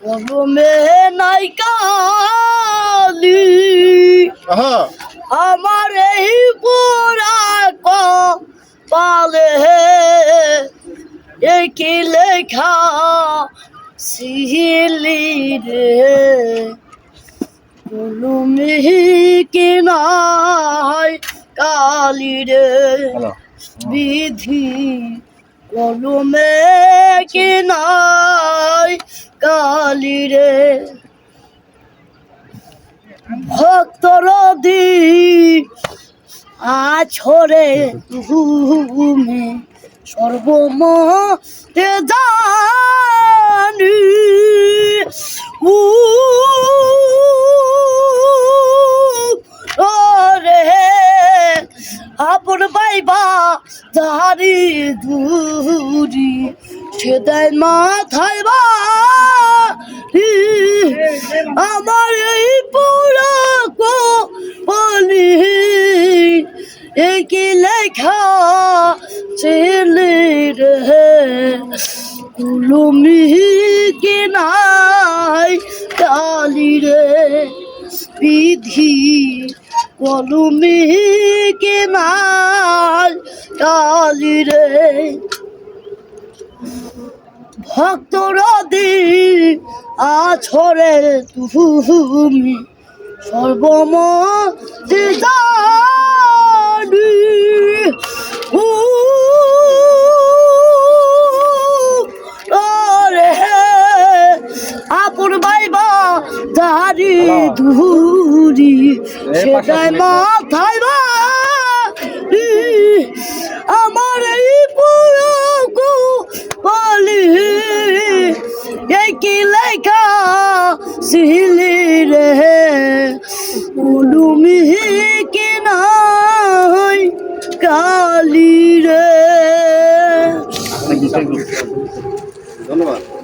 কলমে নাই কালি আমার এই পুরা কপালে কি লেখা ছিলি রে কলমে কি নাই কালি রে বিধি কলমে কি নাই কালি রে ভক্তর দি আছরে তুমি সর্বমতে জানি রে আপন পাইবা যাহারি দূরি সে দেয় মাথায় বাড়ি আমার এই পুরা কপালে কি লেখা ছেলে রে কলমে কি নাই কালি রে বিধি কলমে কি নাই কালি রে ভক্তরা দি আছরে তুমি সর্বমতে জানি রে আপন বাইবা দাড়ি ধুরি সেটাই মাথায় বাড়ি আমার এই পুরো কপালে কি লেখা ছিলি রে কলমে কি নাই কালি রে। ধন্যবাদ।